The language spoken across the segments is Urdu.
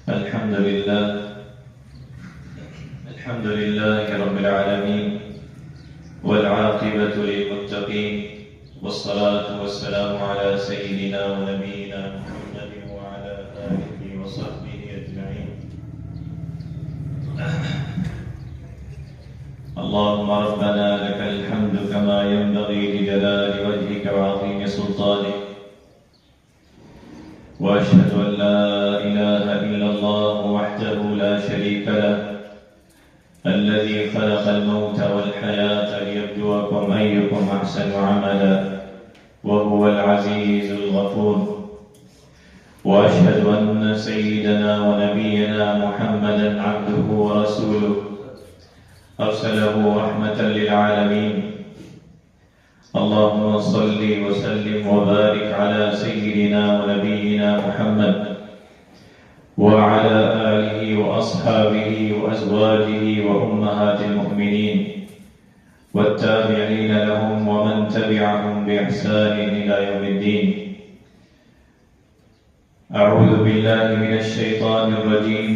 الحمد لله رب العالمين والعاقبة للمتقين والصلاة والسلام على سيدنا ونبينا محمد وعلى آله وصحبه أجمعين. اللهم ربنا لك الحمد كما ينبغي لجلال وجهك وعظيم سلطانك، وأشهد أن لا إله إلا الله وحده لا شريك له الذي خلق الموت والحياة ليبلوكم أيكم أحسن عملا وهو العزيز الغفور. وأشهد أن سيدنا ونبينا محمدا عبده ورسوله أرسله رحمة للعالمين. اللهم صل وسلم وبارك على سيدنا ونبينا محمد وعلى آله وأصحابه وأزواجه وأمهات المؤمنين والتابعين لهم ومن تبعهم بإحسان إلى يوم الدين. أعوذ بالله من الشيطان الرجيم.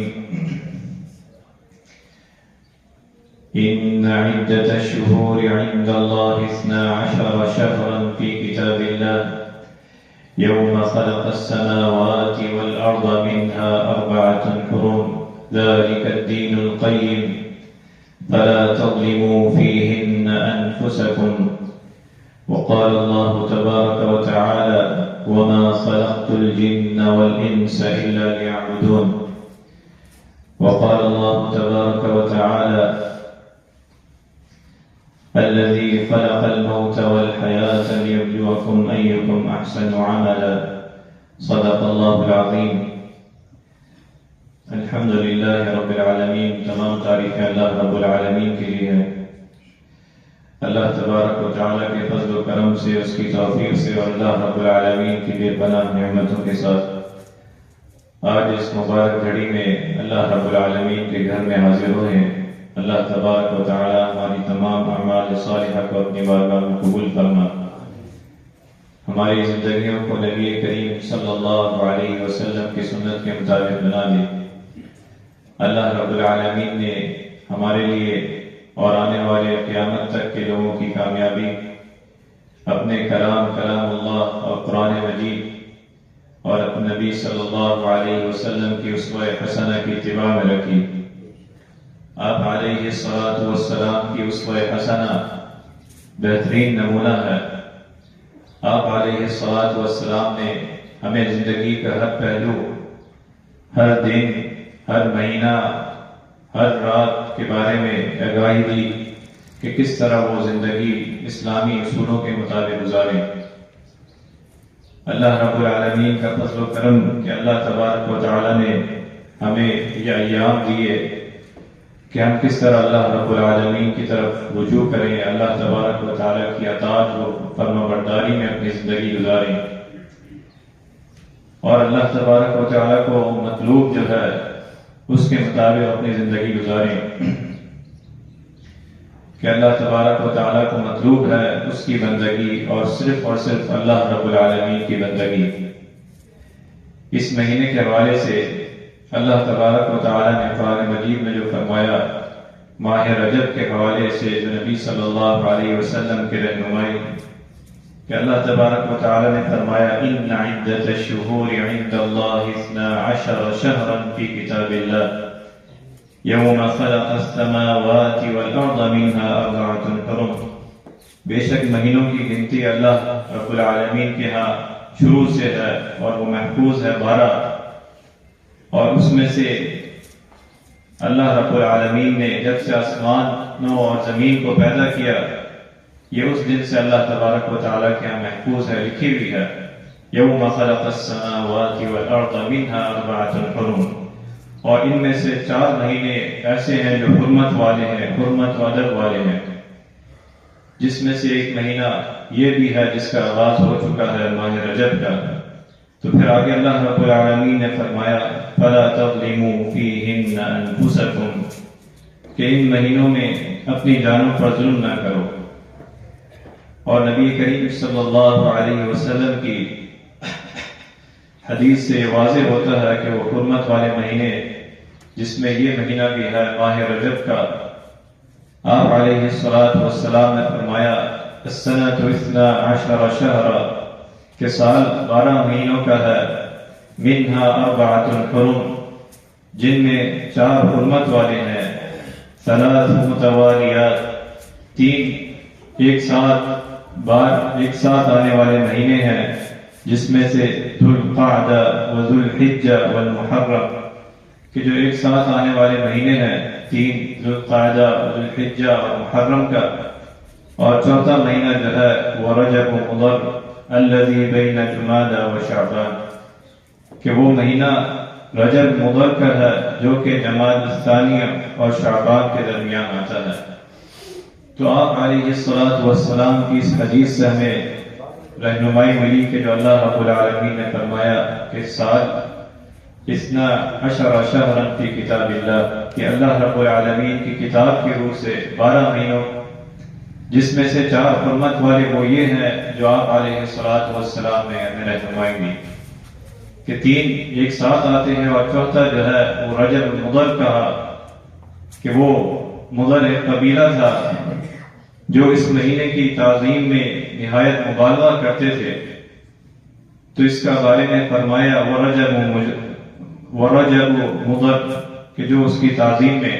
إن عدة الشهور عند الله 12 شهرا في كتاب الله يوم خلق السماوات والأرض منها 4 حرم ذلك الدين القيم فلا تظلموا فيهن أنفسكم. وقال الله تبارك وتعالى وما خلقت الجن والإنس إلا ليعبدون. وقال الله تبارك وتعالى الذي خلق الموت والحياة ليبلوكم أيكم أحسن عملا. صدق الله العظيم. الحمد لله رب العالمین. تمام تعریفیں اللہ رب العالمین کے لیے ہیں. اللہ تبارک و تعالیٰ کے فضل و کرم سے، اس کی توفیق سے اور اللہ رب العالمین کی بے پناہ نعمتوں کے ساتھ آج اس مبارک گھڑی میں اللہ رب العالمین کے گھر میں حاضر ہوئے ہیں. اللہ تبارک و تعالی ہماری تمام اعمال صالحہ کو اپنی بارگاہ میں قبول فرما. ہماری زندگیوں کو نبی کریم صلی اللہ علیہ وسلم کی سنت کے مطابق بنا دے. اللہ رب العالمین نے ہمارے لیے اور آنے والے قیامت تک کے لوگوں کی کامیابی اپنے کلام اللہ اور قرآن مجید اور اپنے نبی صلی اللہ علیہ وسلم کی اسوہ حسنہ کی اتباع میں رکھی. آپ علیہ الصلاۃ والسلام کی اسوہ حسنہ بہترین نمونہ ہے. آپ علیہ الصلاۃ والسلام نے ہمیں زندگی کا ہر پہلو، ہر دن، ہر مہینہ، ہر رات کے بارے میں آگاہی دی کہ کس طرح وہ زندگی اسلامی اصولوں کے مطابق گزاریں. اللہ رب العالمین کا فضل و کرم کہ اللہ تبارک و تعالی نے ہمیں یہ ایام دیے کہ ہم کس طرح اللہ رب العالمین کی طرف رجوع کریں، اللہ تبارک و تعالیٰ کی اطاعت و فرما برداری میں اپنی زندگی گزاریں اور اللہ تبارک و تعالیٰ کو مطلوب جو ہے اس کے مطابق اپنی زندگی گزاریں. کہ اللہ تبارک و تعالیٰ کو مطلوب ہے اس کی بندگی اور صرف اللہ رب العالمین کی بندگی. اس مہینے کے حوالے سے اللہ تبارک و تعالیٰ نے قرآن مجید میں جو فرمایا، ماہ رجب کے حوالے سے جو نبی صلی اللہ علیہ وسلم کے رہنمائی، کہ اللہ تبارک و تعالیٰ نے فرمایا ان عدت الشہور عند اللہ 12 شہرا فی کتاب اللہ یوم خلق السماوات والارض منها 4 حرم. بے شک مہینوں کی گنتی اللہ رب العالمین کے ہاں شروع سے ہے اور وہ محفوظ ہے 12، اور اس میں سے اللہ رب العالمین نے جب سے آسمانوں اور زمین کو پیدا کیا، یہ اس دن سے اللہ تبارک و تعالیٰ کے یہاں محفوظ ہے، لکھی ہوئی ہے یوم خلق السماوات والارض منها 4 حرم. اور ان میں سے 4 مہینے ایسے ہیں جو حرمت والے ہیں، حرمت و ادب والے ہیں، جس میں سے ایک مہینہ یہ بھی ہے جس کا آغاز ہو چکا ہے ماہ رجب کا. تو پھر آگے اللہ رب العالمین نے فرمایا فَلَا تَظْلِمُوا فِيهِنَّ أَنفُسَكُمْ، کہ ان مہینوں میں اپنی جانوں پر ظلم نہ کرو. اور نبی کریم صلی اللہ علیہ وسلم کی حدیث سے واضح ہوتا ہے کہ وہ حرمت والے مہینے جس میں یہ مہینہ بھی ہے ماہ رجب کا، آپ علیہ الصلاۃ والسلام نے فرمایا السنۃ 12 شہرا کہ سال 12 مہینوں کا ہے، منہا 4 حرم جن میں 4 حرمت والے ہیں، 3 متوالیات 3 ایک ساتھ آنے والے مہینے ہیں جس میں سے ذوالقعدہ و ذوالحجہ والمحرم کہ جو ایک ساتھ آنے والے مہینے ہیں 3 ذوالقعدہ ذوالحجہ اور محرم کا، اور چوتھا مہینہ جو ہے وہ رجب مضر الذی بین جمادی و شعبان کہ وہ مہینہ رجب مضر کا ہے جو کہ جمادی الثانیہ اور شعبان کے درمیان آتا ہے۔ تو آپ علیہ الصلاۃ والسلام کی اس حدیث سے ہمیں رہنمائی ملی کہ جو اللہ رب العالمین نے فرمایا کہ سال 12 شہرا فی کتاب اللہ کہ اللہ رب العالمین کی کتاب کی روح سے 12 مہینوں جس میں سے 4 حرمت والے وہ یہ ہیں جو آپ علیہ الصلاۃ والسلام نے ہمیں رہنمائی دی کہ 3 ایک ساتھ آتے ہیں، اور چوتھا جو ہے وہ رجب مضر کہا کہ وہ مضر ایک قبیلہ تھا جو اس مہینے کی تعظیم میں نہایت مبالغہ کرتے تھے، تو اس کا بارے میں فرمایا ورجب مضر کہ جو اس کی تعظیم میں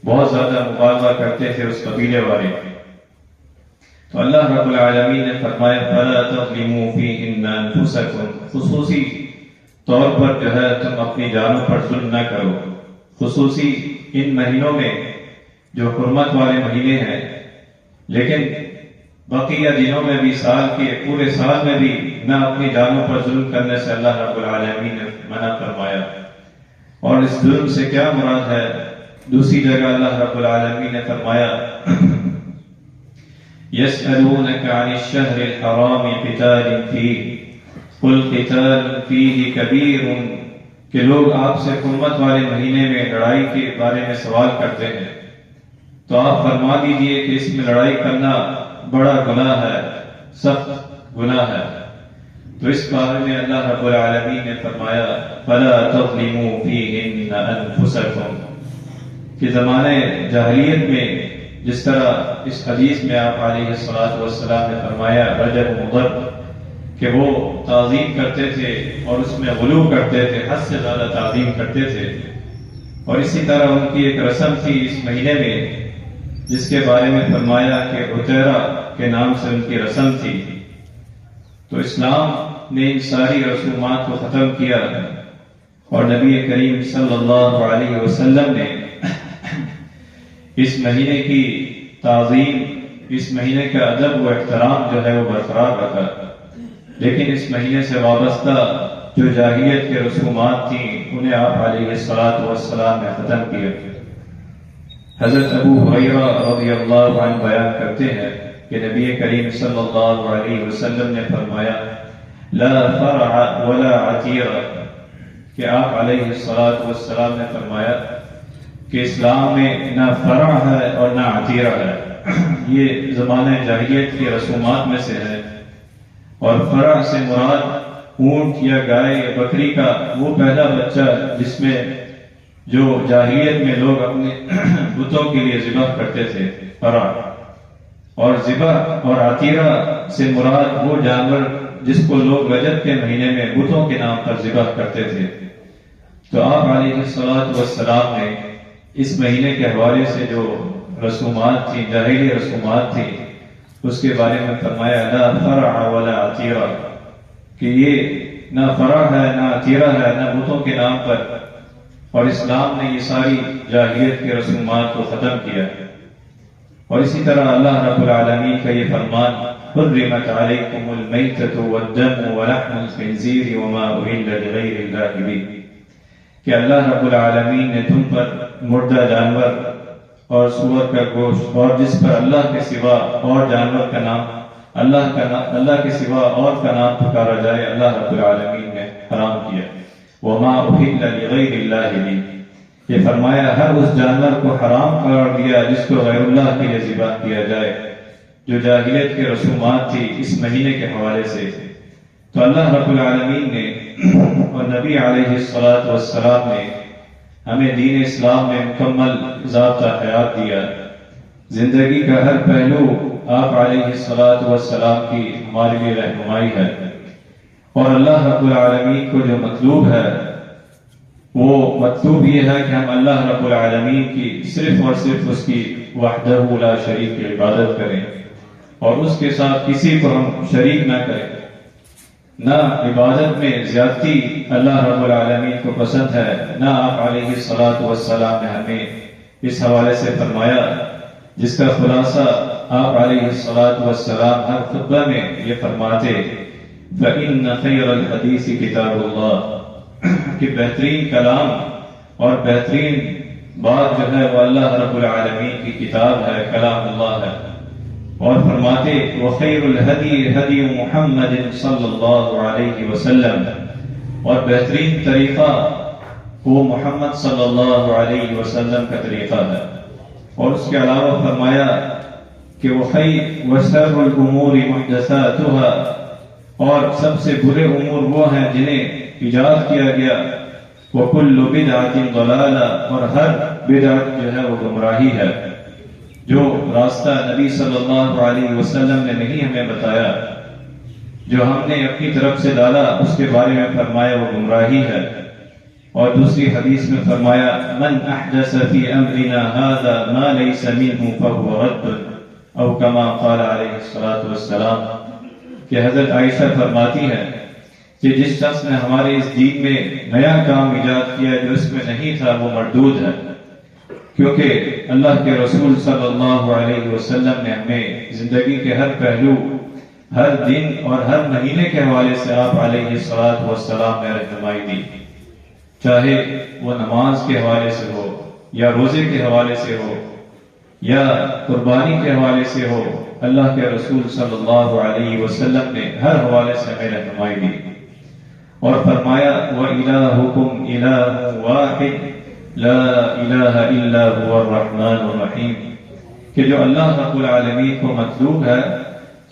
بہت زیادہ مبالغہ کرتے تھے اس قبیلے والے۔ تو اللہ رب العالمین نے فرمایا فَلَا تَظْلِمُوا فِيهِنَّ أَنفُسَكُمْ خصوصی طور پر جو ہے تم اپنی جانوں پر ظلم نہ کرو، خصوصی ان مہینوں میں جو حرمت والے مہینے ہیں، لیکن بقیہ دنوں میں بھی سال کے پورے سال میں بھی نہ اپنی جانوں پر ظلم کرنے سے اللہ رب العالمین نے منع فرمایا۔ اور اس ظلم سے کیا مراد ہے؟ دوسری جگہ اللہ رب العالمین نے فرمایا يَسْأَلُونَكَ عَنِ الشَّهْرِ الْحَرَامِ قِتَالٍ فِيهِ قُلْ قِتَالٌ فِيهِ كَبِيرٌ کہ لوگ آپ سے حرمت والے مہینے میں لڑائی کے بارے میں سوال کرتے ہیں، تو آپ فرما دیجئے کہ اس میں لڑائی کرنا بڑا گناہ ہے، سخت گناہ ہے۔ تو اس بارے میں اللہ رب العالمین نے فرمایا فَلَا تَظْلِمُوا فِيهِنَّ أَنفُسَكُمْ کہ زمانے جاہلیت میں جس طرح اس حدیث میں آپ علیہ الصلاۃ والسلام نے فرمایا رجب مضر کہ وہ تعظیم کرتے تھے اور اس میں غلو کرتے تھے، حد سے زیادہ تعظیم کرتے تھے، اور اسی طرح ان کی ایک رسم تھی اس مہینے میں جس کے بارے میں فرمایا کہ عطیرہ کے نام سے ان کی رسم تھی۔ تو اسلام نے ان ساری رسومات کو ختم کیا اور نبی کریم صلی اللہ علیہ وسلم نے اس مہینے کی تعظیم، اس مہینے کا ادب و احترام جو ہے وہ برقرار رکھا، لیکن اس مہینے سے وابستہ جو جاہلیت کے رسومات تھیں انہیں آپ علیہ الصلاۃ والسلام نے ختم کیا۔ حضرت ابو ہریرہ رضی اللہ عنہ بیان کرتے ہیں کہ نبی کریم صلی اللہ علیہ وسلم نے فرمایا لا فرع ولا عتیرہ کہ آپ علیہ الصلاۃ والسلام نے فرمایا کہ اسلام میں نہ فرع ہے اور نہ عتیرہ ہے، یہ زمانہ جاہلیت کی رسومات میں سے ہے، اور فرع سے مراد اونٹ یا گائے یا بکری کا وہ پہلا بچہ جس میں جو جاہلیت میں لوگ اپنے بتوں کے لیے ذبح کرتے تھے، فرع، اور ذبح اور عتیرہ سے مراد وہ جانور جس کو لوگ رجب کے مہینے میں بتوں کے نام پر ذبح کرتے تھے۔ تو آپ علیہ الصلاۃ والسلام نے اس مہینے کے حوالے سے جو رسومات تھی، جاہلی رسومات تھی، اس کے بارے میں فرمایا لا فرع ولا عتیرہ کہ یہ نہ فرع ہے نہ عتیرہ ہے، نہ بتوں کے نام پر، اور اسلام نے یہ ساری جاہلیت کے رسومات کو ختم کیا۔ اور اسی طرح اللہ رب العالمین کا یہ فرمان حرمت علیکم المیتۃ والدم ولحم الخنزیر وما اہل لغیر اللہ بہ کہ اللہ رب العالمین نے تم پر مردہ جانور اور سور کا گوشت اور جس پر اللہ کے سوا اور جانور کا نام اللہ کے سوا اور کا نام پکارا جائے اللہ رب العالمین نے حرام کیا۔ وما اہل لغیر اللہ بہ یہ فرمایا ہر اس جانور کو حرام قرار دیا جس کو غیر اللہ کے لیے ذبح کیا جائے، جو جاہلیت کے رسومات تھی اس مہینے کے حوالے سے۔ تو اللہ رب العالمین نے اور نبی علیہ الصلاۃ والسلام نے ہمیں دین اسلام میں مکمل ضابطہ حیات دیا۔ زندگی کا ہر پہلو آپ علیہ الصلاۃ والسلام کی ہمارے لیے رہنمائی ہے، اور اللہ رب العالمین کو جو مطلوب ہے وہ مطلوب یہ ہے کہ ہم اللہ رب العالمین کی صرف اور صرف اس کی وحدہ لا شریک کی عبادت کریں، اور اس کے ساتھ کسی کو ہم شریک نہ کریں۔ نہ عبادت میں زیادتی اللہ رب العالمین کو پسند ہے، نہ آپ علیہ الصلاۃ والسلام نے ہمیں اس حوالے سے فرمایا، جس کا خلاصہ آپ علیہ الصلاۃ والسلام ہر خطبہ میں یہ فرماتے فَإِنَّ خَيْرَ الْحَدِيثِ كِتَابُ اللَّهِ کہ بہترین کلام اور بہترین بات جو ہے وہ اللہ رب العالمین کی کتاب ہے، کلام اللہ ہے۔ اور فرماتے وَخَيْرُ الْهَدِيِ هَدِيُ مُحَمَّدٍ صلی اللہ علیہ وسلم، اور بہترین طریقہ وہ محمد صلی اللہ علیہ وسلم کا طریقہ ہے۔ اور اس کے علاوہ فرمایا کہ وَشَرُّ الْأُمُورِ مُحْدَثَاتُهَا، اور سب سے برے امور وہ ہیں جنہیں ایجاد کیا گیا، وَكُلُّ بِدْعَةٍ ضَلَالَةٍ، اور ہر بدعت جو ہے وہ گمراہی ہے۔ جو راستہ نبی صلی اللہ علیہ وسلم نے نہیں ہمیں بتایا، جو ہم نے اپنی طرف سے ڈالا، اس کے بارے میں فرمایا وہ گمراہی ہے۔ اور دوسری حدیث میں فرمایا من احدث فی امرنا هذا ما ليس منه فهو رد، او کما قال علیہ الصلوۃ والسلام، کہ حضرت عائشہ فرماتی ہے کہ جس شخص نے ہمارے اس دین میں نیا کام ایجاد کیا جو اس میں نہیں تھا وہ مردود ہے، کیونکہ اللہ کے رسول صلی اللہ علیہ وسلم نے ہمیں زندگی کے ہر پہلو، ہر دن اور ہر مہینے کے حوالے سے آپ علیہ الصلوۃ والسلام نے رہنمائی دی، چاہے وہ نماز کے حوالے سے ہو، یا روزے کے حوالے سے ہو، یا قربانی کے حوالے سے ہو۔ اللہ کے رسول صلی اللہ علیہ وسلم نے ہر حوالے سے ہمیں رہنمائی دی، اور فرمایا وَإِلَٰهُكُمْ إِلَٰهٌ وَاحِدٌ لا الہ الا هو الرحمن الرحیم، کہ جو اللہ رب العالمین کو مطلوب ہے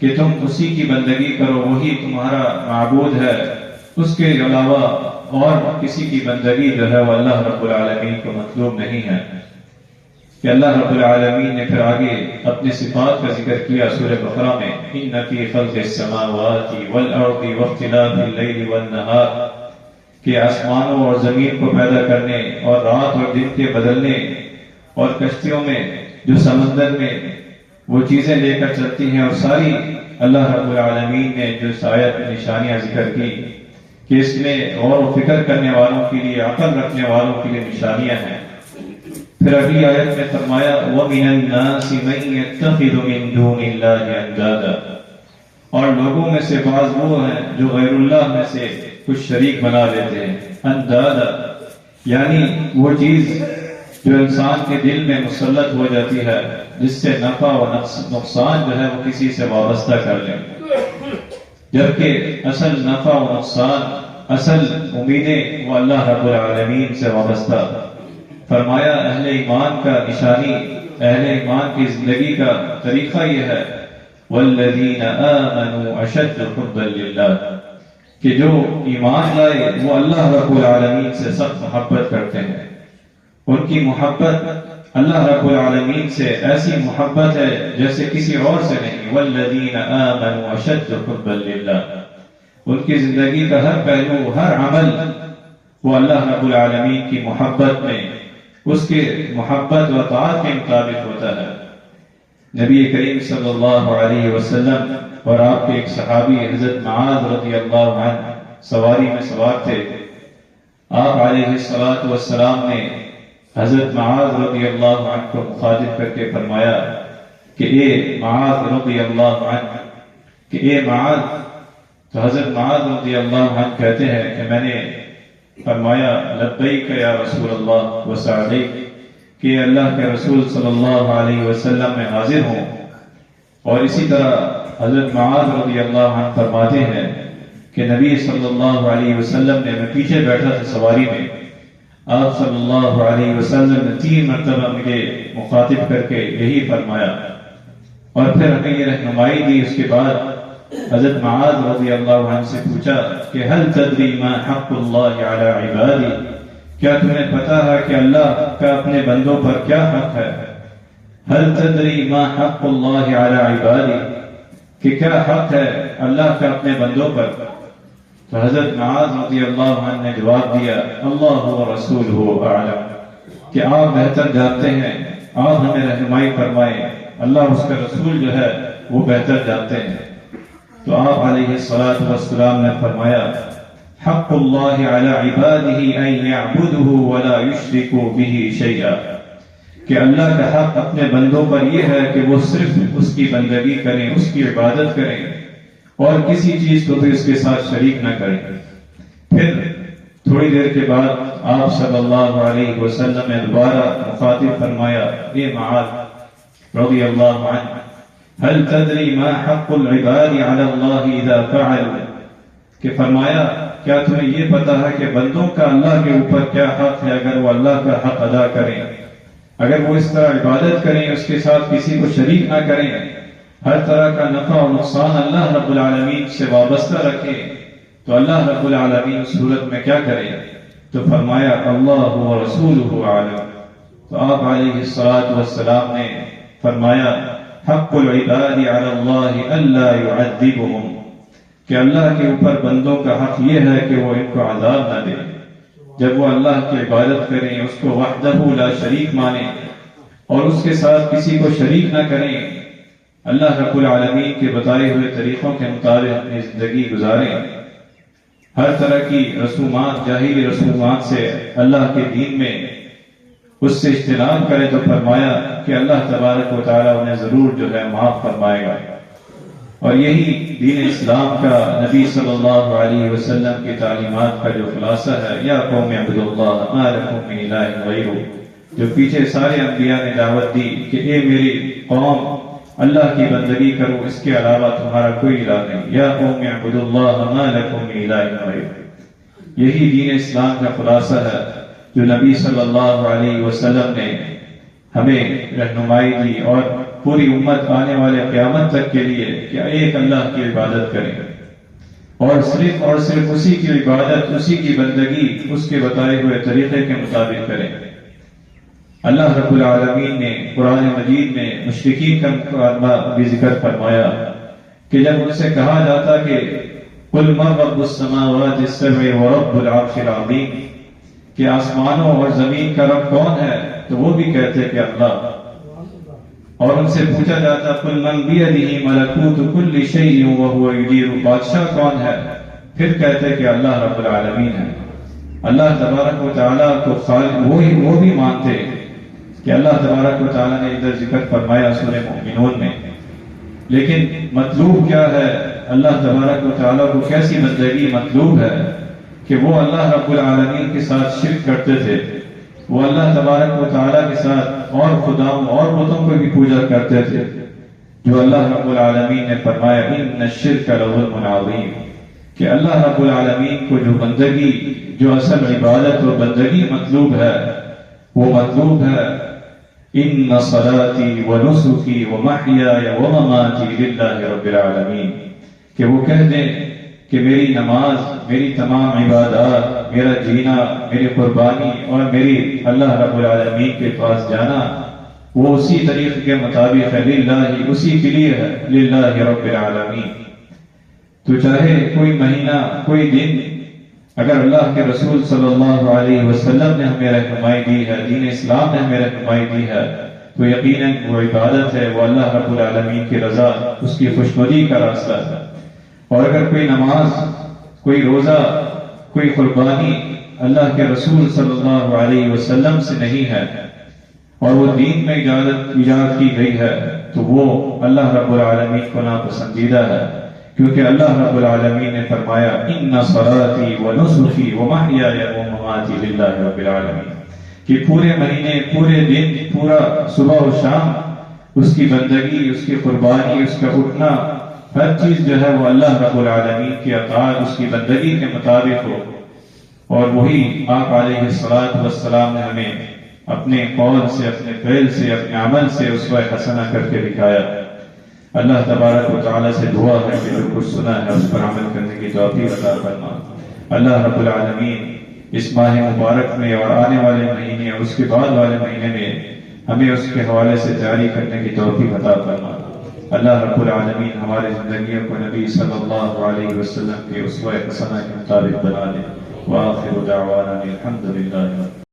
کہ تم اسی کی بندگی کرو، وہی تمہارا معبود ہے، اس کے علاوہ اور کسی کی بندگی جو ہے وہ اللہ رب العالمین کو مطلوب نہیں ہے۔ کہ اللہ رب العالمین نے پھر آگے اپنی صفات کا ذکر کیا سورہ بقرہ میں ان فی خلق السماوات والارض واختلاف اللیل والنہار، کہ آسمانوں اور زمین کو پیدا کرنے اور رات اور دن کے بدلنے، اور کشتیوں میں جو سمندر میں وہ چیزیں لے کر چلتی ہیں، اور ساری اللہ رب العالمین نے جو آیت نشانیاں ذکر کی کہ اس میں غور و فکر کرنے والوں کے لیے، عقل رکھنے والوں کے لیے نشانیاں ہیں۔ پھر اگلی آیت میں فرمایا وَمِنَ النَّاسِ مَن يَتَّخِذُ مِن دُونِ اللَّهِ أَندَادًا، اور لوگوں میں سے بعض وہ ہیں جو غیر اللہ میں سے کچھ شریک بنا لیتے ہیں۔ اندادا یعنی وہ چیز جو انسان کے دل میں مسلط ہو جاتی ہے، جس سے نفع و نقصان جو ہے وہ کسی سے وابستہ کر لیں، جبکہ اصل نفع و نقصان، اصل امیدیں وہ اللہ رب العالمین سے وابستہ۔ فرمایا اہل ایمان کا نشانی، اہل ایمان کی زندگی کا طریقہ یہ ہے والذین آمنوا اشد حبا للہ، کہ جو ایمان لائے وہ اللہ رب العالمین سے سخت محبت کرتے ہیں۔ ان کی محبت اللہ رب العالمین سے ایسی محبت ہے جیسے کسی اور سے نہیں۔ والذین آمنوا اشد حبا للہ، ان کی زندگی کا ہر پہلو، ہر عمل وہ اللہ رب العالمین کی محبت میں، اس کے محبت و طاعت کے مطابق ہوتا ہے۔ نبی کریم صلی اللہ علیہ وسلم اور آپ کے ایک صحابی حضرت معاذ رضی اللہ عنہ سواری میں سوار تھے۔ آپ علیہ الصلاۃ والسلام نے حضرت معاذ رضی اللہ عنہ کو مخاطب کر کے فرمایا کہ اے معاذ رضی اللہ عنہ، کہ اے معاذ۔ تو حضرت معاذ رضی اللہ عنہ کہتے ہیں کہ میں نے فرمایا لبیک یا رسول اللہ وسعدیک، کہ اللہ کے رسول صلی اللہ علیہ وسلم میں حاضر ہوں۔ اور اسی طرح حضرت معاذ رضی اللہ عنہ فرماتے ہیں کہ نبی صلی اللہ علیہ وسلم نے، میں پیچھے بیٹھا تھا سواری میں، آپ صلی اللہ علیہ وسلم نے 3 مرتبہ مجھے مخاطب کر کے یہی فرمایا، اور پھر ہمیں یہ رہنمائی دی اس کے بعد حضرت معاذ رضی اللہ عنہ سے پوچھا کہ هل تدری ما حق اللہ علی عبادی، کیا تمہیں پتا ہے کہ اللہ کا اپنے بندوں پر کیا حق ہے؟ هل تدری ما حق اللہ علی عبادی، کہ کیا حق ہے اللہ کا اپنے بندوں پر؟ تو حضرت معاذ رضی اللہ عنہ نے جواب دیا اللہ و رسولہ اعلم، کہ آپ بہتر جانتے ہیں، آپ ہمیں رہنمائی فرمائیں، اللہ اس کا رسول جو ہے وہ بہتر جانتے ہیں۔ تو آپ علیہ الصلاۃ والسلام نے فرمایا حق اللہ علی عبادہ ان یعبدہ ولا یشرکوا بہ شیئا، کہ اللہ کا حق اپنے بندوں پر یہ ہے کہ وہ صرف اس کی بندگی کریں، اس کی عبادت کریں اور کسی چیز کو بھی اس کے ساتھ شریک نہ کریں۔ پھر تھوڑی دیر کے بعد آپ صلی اللہ علیہ وسلم نے دوبارہ مخاطب فرمایا اے معاذ رضی اللہ عنہ هل تدری ما حق العباد علی اللہ اذا فعلوا، کہ فرمایا کیا تمہیں یہ پتا ہے کہ بندوں کا اللہ کے اوپر کیا حق ہے اگر وہ اللہ کا حق ادا کریں، اگر وہ اس طرح عبادت کریں، اس کے ساتھ کسی کو شریک نہ کریں، ہر طرح کا نفع و نقصان اللہ رب العالمین سے وابستہ رکھیں، تو اللہ رب العالمین اس صورت میں کیا کرے؟ تو فرمایا اللہ و رسولہ اعلم۔ تو آپ علیہ الصلاۃ والسلام نے فرمایا حق العباد علی اللہ الا یعذبہم، کہ اللہ کے اوپر بندوں کا حق یہ ہے کہ وہ ان کو عذاب نہ دے، جب وہ اللہ کی عبادت کریں، اس کو وحدہ لا شریک مانیں اور اس کے ساتھ کسی کو شریک نہ کریں، اللہ رب العالمین کے بتائے ہوئے طریقوں کے مطابق اپنی زندگی گزاریں، ہر طرح کی رسومات، جاہلی رسومات سے اللہ کے دین میں اس سے اجتناب کرے، تو فرمایا کہ اللہ تبارک و تعالیٰ انہیں ضرور جو ہے معاف فرمائے گا۔ اور یہی دین اسلام کا نبی صلی اللہ علیہ وسلم کی تعلیمات کا جو خلاصہ ہے یا قوم اعبدوا اللہ ما لکم من الہ غیرہ، جو پیچھے سارے انبیاء نے دعوت دی کہ اے میری قوم اللہ کی بندگی کرو، اس کے علاوہ تمہارا کوئی الہ نہیں، یا قوم اعبدوا اللہ ما لکم من الہ غیرہ۔ یہی دین اسلام کا خلاصہ ہے جو نبی صلی اللہ علیہ وسلم نے ہمیں رہنمائی دی اور پوری امت آنے والے قیامت تک کے لیے کہ ایک اللہ کی عبادت کریں اور صرف اسی کی عبادت، اسی کی بندگی اس کے بتائے ہوئے طریقے کے مطابق کریں۔ اللہ رب العالمین نے قرآن مجید میں مشرکین کا مقابلہ بھی ذکر فرمایا کہ جب ان سے کہا جاتا کہ قل من رب السماوات السبع ورب العرش العظیم، کہ آسمانوں اور زمین کا رب کون ہے، تو وہ بھی کہتے کہ اللہ۔ اور ان سے پوچھا جاتا قل من بیدہ ملکوت کل شیء وہو یجیر، بادشاہ کون ہے، پھر کہتے کہ اللہ رب العالمین ہے۔ اللہ تبارک و تعالیٰ کو وہ بھی مانتے کہ اللہ تبارک و تعالیٰ نے ادھر ذکر فرمایا سورہ مومنون میں، لیکن مطلوب کیا ہے؟ اللہ تبارک و تعالیٰ کو کیسی بندگی مطلوب ہے کہ وہ اللہ رب العالمین کے ساتھ شرک کرتے تھے، وہ اللہ تبارک و تعالیٰ کے ساتھ اور خداؤں اور بتوں کو بھی پوجا کرتے تھے، جو اللہ رب العالمین نے فرمایا ان الشرک لظلم عظیم، کہ اللہ رب العالمین کو جو بندگی، جو اصل عبادت اور بندگی مطلوب ہے، وہ مطلوب ہے ان صلاتی ونسکی ومحیای ومماتی للہ رب العالمین، کہ وہ کہہ دیں کہ میری نماز، میری تمام عبادات، میرا جینا، میری قربانی اور میری اللہ رب العالمین کے پاس جانا وہ اسی طریقے کے مطابق ہے، للہ، اسی کے لیے ہے، للہ رب العالمین۔ تو چاہے کوئی مہینہ، کوئی دن، اگر اللہ کے رسول صلی اللہ علیہ وسلم نے ہمیں رہنمائی دی ہے، دین اسلام نے ہمیں رہنمائی دی ہے، تو یقیناً وہ عبادت ہے، وہ اللہ رب العالمین کی رضا، اس کی خوشنودی کا راستہ ہے۔ اور اگر کوئی نماز، کوئی روزہ، کوئی قربانی اللہ کے رسول صلی اللہ علیہ وسلم سے نہیں ہے اور وہ دین میں ایجاد کی گئی ہے، تو وہ اللہ رب العالمین کو ناپسندیدہ ہے، کیونکہ اللہ رب العالمین نے فرمایا ان صلاتی ونسکی ومحیای ومماتی للہ رب العالمین، کہ پورے مہینے، پورے دن، پورا صبح و شام اس کی بندگی، اس کی قربانی، اس کا اٹھنا، ہر چیز جو ہے وہ اللہ رب العالمین کی اطاعت، اس کی بندگی کے مطابق ہو۔ اور وہی آپ علیہ الصلاۃ والسلام نے ہمیں اپنے قول سے، اپنے فعل سے، اپنے عمل سے اسوہ حسنہ کر کے دکھایا۔ اللہ تبارک و تعالیٰ سے دعا ہے کہ جو کچھ سنا ہے اس پر عمل کرنے کی توفیق عطا فرما۔ اللہ رب العالمین اس ماہ مبارک میں اور آنے والے مہینے اور اس کے بعد والے مہینے میں ہمیں اس کے حوالے سے تیاری کرنے کی توفیق عطا فرما۔ اللہ رب العالمین ہماری زندگیوں کو نبی صلی اللہ علیہ وسلم کے اسوہ حسنہ کے مطابق بنا دے۔ وآخر دعوانا الحمد للہ۔